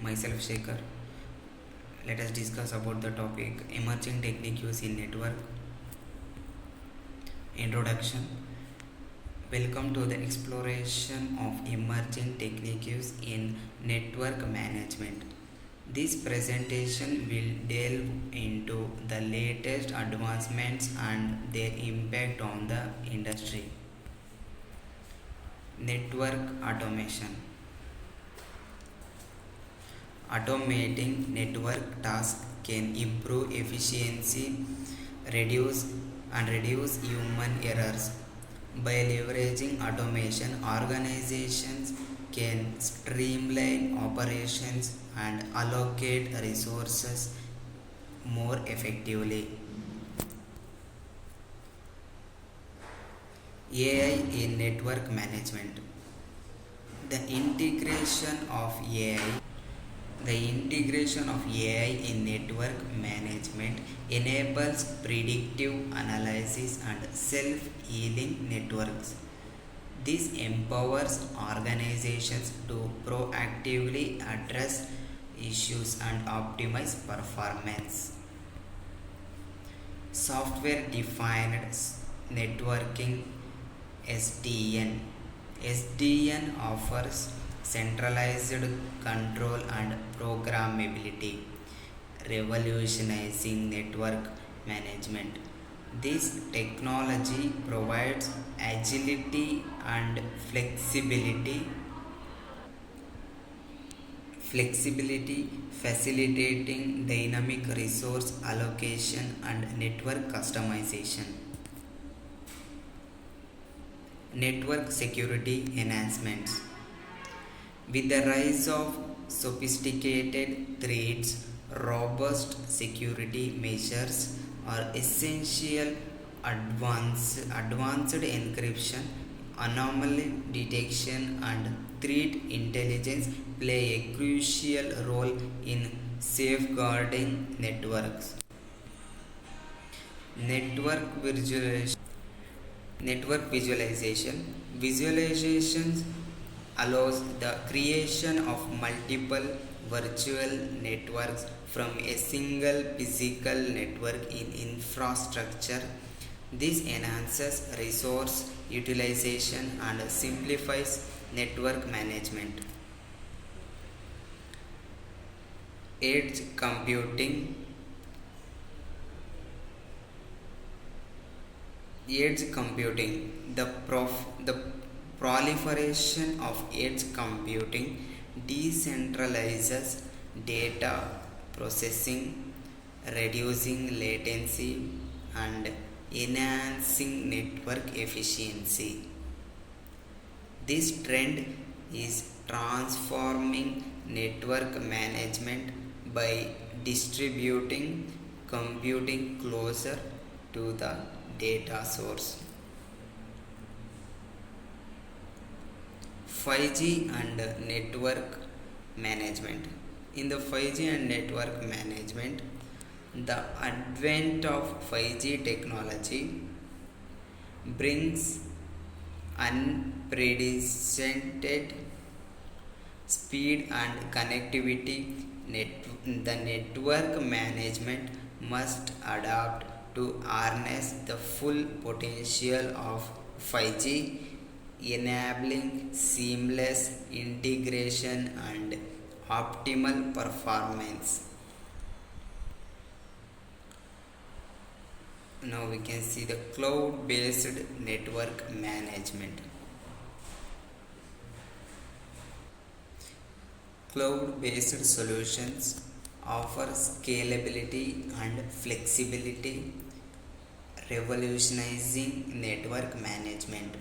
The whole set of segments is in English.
Myself Shekhar. Let us discuss about the topic emerging technique use in network. Introduction. Welcome to the exploration of emerging technique use in network management. This presentation will delve into the latest advancements and their impact on the industry. Network automation. Automating network tasks can improve efficiency, reduce human errors. By leveraging automation, organizations can streamline operations and allocate resources more effectively. AI in network management. The integration of AI The integration of AI in network management enables predictive analysis and self-healing networks. This empowers organizations to proactively address issues and optimize performance. Software defined networking SDN. SDN offers centralized control and programmability, revolutionizing network management. This technology provides agility and flexibility, facilitating dynamic resource allocation and network customization. Network security enhancements. With the rise of sophisticated threats, robust security measures are essential. Advanced encryption, anomaly detection, and threat intelligence play a crucial role in safeguarding networks. Network visualization. Network visualizations allows the creation of multiple virtual networks from a single physical network in infrastructure. This enhances resource utilization and simplifies network management. Edge computing. The proliferation of edge computing decentralizes data processing, reducing latency and enhancing network efficiency. This trend is transforming network management by distributing computing closer to the data source. 5G and network management. In the 5G and network management, the advent of 5G technology brings unprecedented speed and connectivity. The network management must adapt to harness the full potential of 5G, enabling seamless integration and optimal performance. Now we can see the cloud-based network management. Cloud-based solutions offer scalability and flexibility, revolutionizing network management.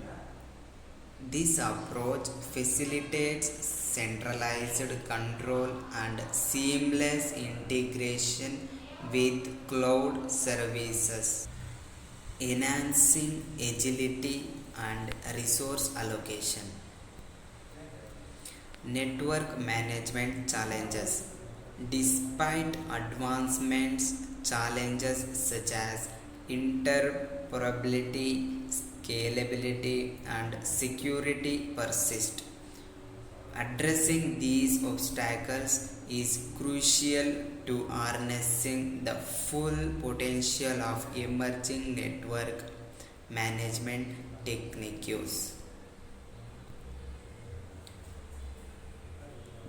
This approach facilitates centralized control and seamless integration with cloud services, enhancing agility and resource allocation. Network management challenges. Despite advancements, challenges such as interoperability, scalability, and security persist. Addressing these obstacles is crucial to harnessing the full potential of emerging network management techniques.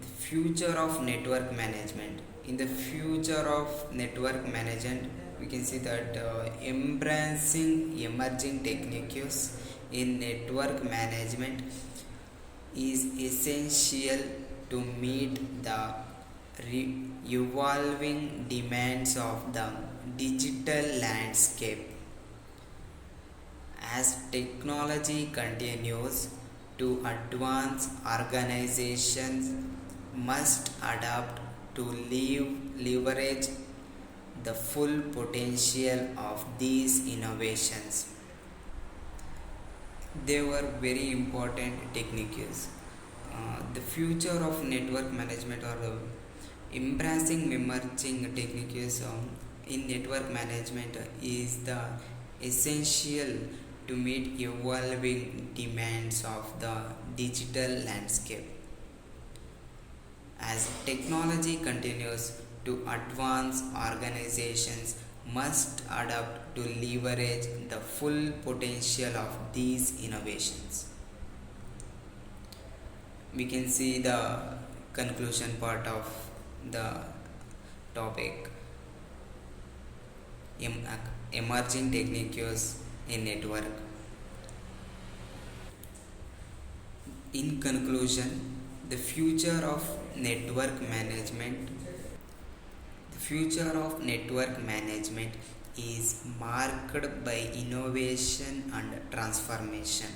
The future of network management. In the future of network management, we can see that embracing emerging techniques in network management is essential to meet the evolving demands of the digital landscape. As technology continues to advance, organizations must adapt to leverage the full potential of these innovations. They were very important techniques. The future of network management or embracing emerging techniques in network management is the essential to meet evolving demands of the digital landscape. As technology continues to advance, organizations must adapt to leverage the full potential of these innovations. We can see the conclusion part of the topic, emerging techniques in network. In conclusion, the future of network management the future of network management is marked by innovation and transformation.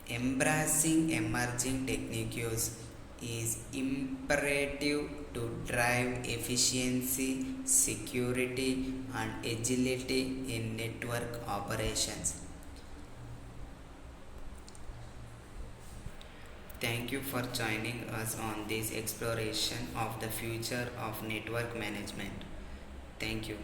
Embracing emerging techniques is imperative to drive efficiency, security, and agility in network operations. Thank you for joining us on this exploration of the future of network management. Thank you.